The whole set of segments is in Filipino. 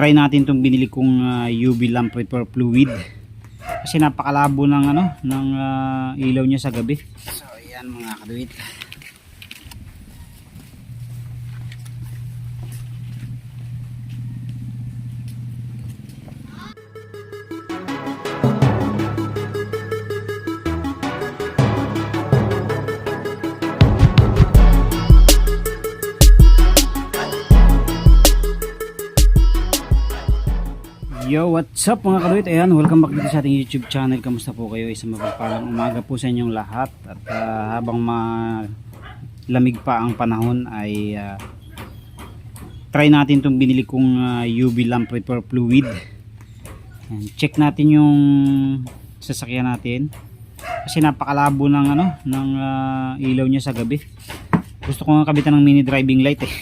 try natin itong binili kong UV lamp repair fluid kasi napakalabo ng ilaw niya sa gabi. So ayan mga kaduit, yo, what's up mga kaduit? Ayan, welcome back dito sa ating YouTube channel. Kamusta po kayo? Isang mapagpalang umaga po sa inyong lahat. At habang malamig pa ang panahon ay try natin itong binili kong UV lamp repair fluid. Ayan, check natin yung sasakyan natin kasi napakalabo ng ilaw niya sa gabi. Gusto ko nga kabitan ng mini driving light eh.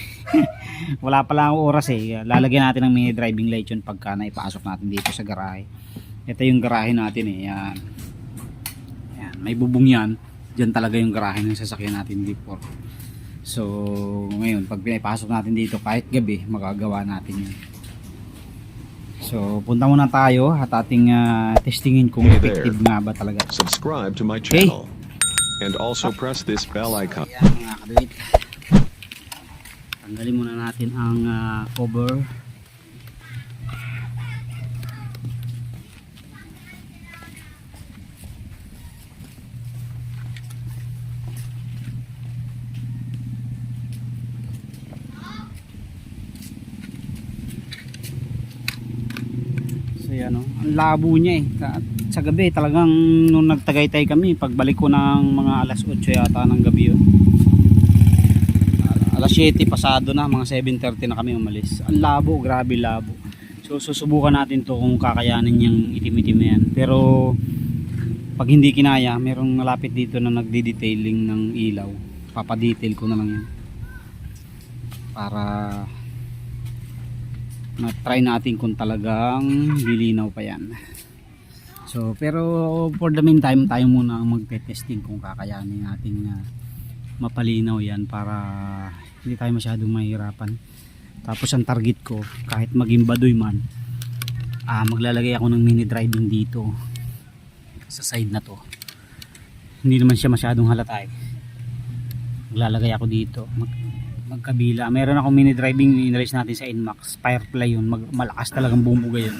Wala pala akong oras eh. Lalagyan natin ng mini driving light yun pagka naipasok natin dito sa garahe. Ito yung garahe natin eh. Yan. Yan. May bubong yan. Diyan talaga yung garahe ng sasakyan natin before. So ngayon pag pinapasok natin dito kahit gabi magagawa natin yun. So punta muna tayo at ating testingin kung effective nga ba talaga. Subscribe to my channel and also press this bell icon. Ayan mga kaduit, tanggalin muna natin ang cover. So yan o, ang labo niya eh. Sa gabi talagang nung nagtagaytay kami, pagbalik ko ng mga alas 8 yata ng gabi yun, alas 7 pasado na, mga 7:30 na kami umalis. Ang labo, grabe labo. So susubukan natin to kung kakayanin niyang itim-itim na yan. Pero pag hindi kinaya, merong malapit dito na nagdi-detailing ng ilaw. Papadetail ko na lang yan para na-try natin kung talagang lilinaw pa yan. So pero for the meantime, tayo muna ang magte-testing kung kakayanin natin mapalinaw yan para hindi tayo masyadong mahirapan. Tapos ang target ko, kahit maging baduy man, maglalagay ako ng mini driving dito sa side na to. Hindi naman siya masyadong halata eh. Maglalagay ako dito magkabila. Meron ako mini driving inalis natin sa Inmax Firefly yun, malakas talagang bumuga yun.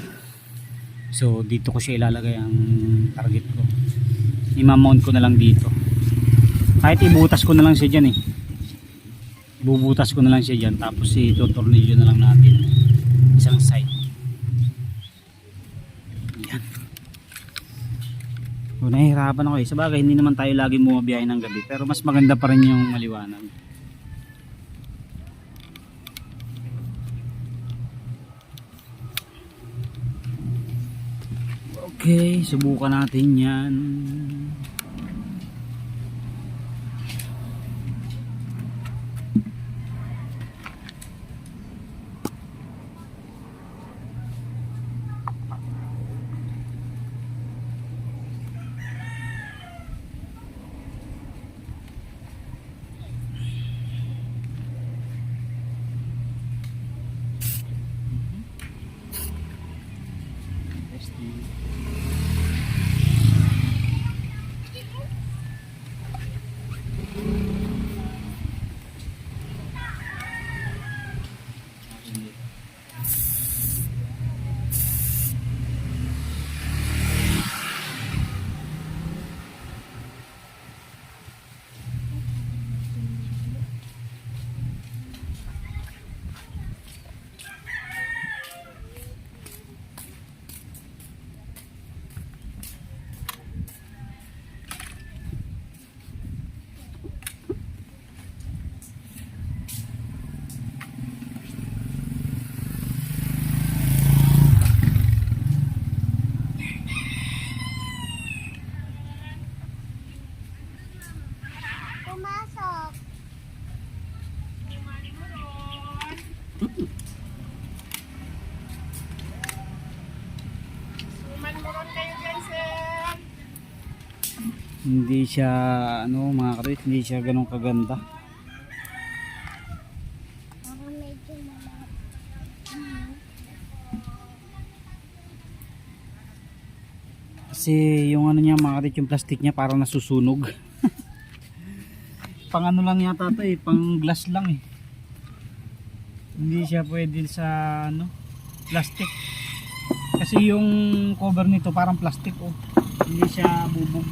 So dito ko siya ilalagay ang target ko. I-mount ko na lang dito. Kahit ibutas ko na lang siya dyan eh. Bubutas ko na lang siya dyan. Tapos itutornilyo na lang natin isang side. Yan. So nahihirapan ako eh. Sabagay hindi naman tayo lagi bumabiyahe ng gabi, pero mas maganda pa rin yung maliwanag. Okay, subukan natin yan. Hindi siya mga karit, hindi siya ganun kaganda. Kasi yung ano niya mga kadit, yung plastic niya parang nasusunog. Pang ano lang yata to eh, pang glass lang eh. Hindi siya pwede sa ano, plastic. Kasi yung cover nito parang plastic oh. Hindi siya bubog.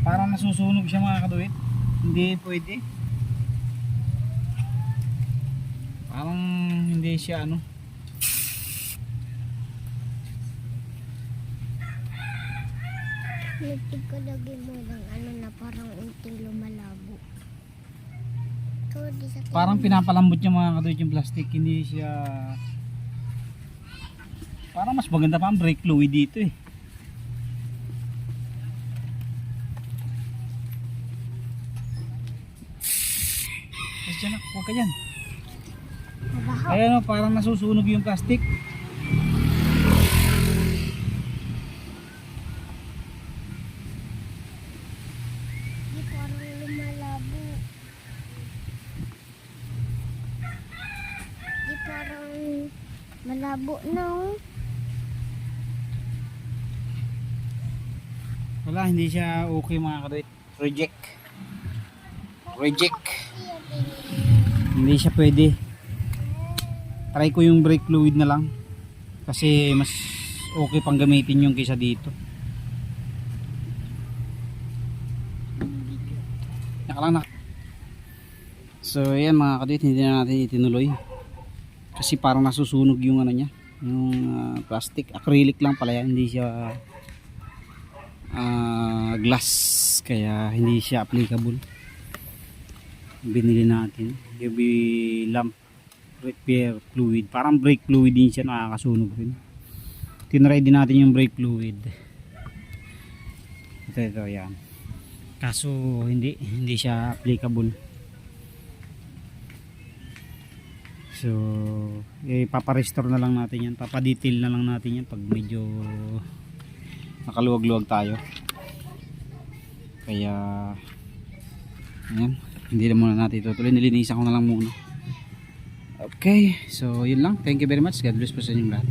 Parang nasusunog siya mga kaduit. Hindi pwede. Parang hindi siya ano. Nagtigalagay mo ng ano na parang unting lumalabo. So, di sa Parang pinapalambot niya mga kaduit yung plastic. Hindi siya. Parang mas maganda pa ang brake fluid dito eh. Kasi dyan, huwag ka dyan. mabaho. Ayan o, parang nasusunog yung plastic. Di parang lumalabo. Di parang malabo na oh. Wala, hindi siya okay mga kaduit. Reject. Reject. Hindi siya pwede. Try ko yung brake fluid na lang. Kasi mas okay pang gamitin yung kaysa dito. Nakalang na. So ayan mga kaduit, hindi na natin itinuloy. Kasi parang nasusunog yung ano niya. Yung plastic. Acrylic lang pala yan. Hindi siya glass, kaya hindi siya applicable. Binili natin UV lamp repair fluid, parang brake fluid din siya, nakakasunog rin. Tinry din natin yung brake fluid, ito yan, kaso hindi siya applicable. So paparestore na lang natin yan, papadetail na lang natin yan pag medyo nakaluwag-luwag tayo. Kaya ayan, hindi na muna natin itutuloy, nilinisan ko na lang muna. Okay, so yun lang, thank you very much, God bless po sa inyong lahat.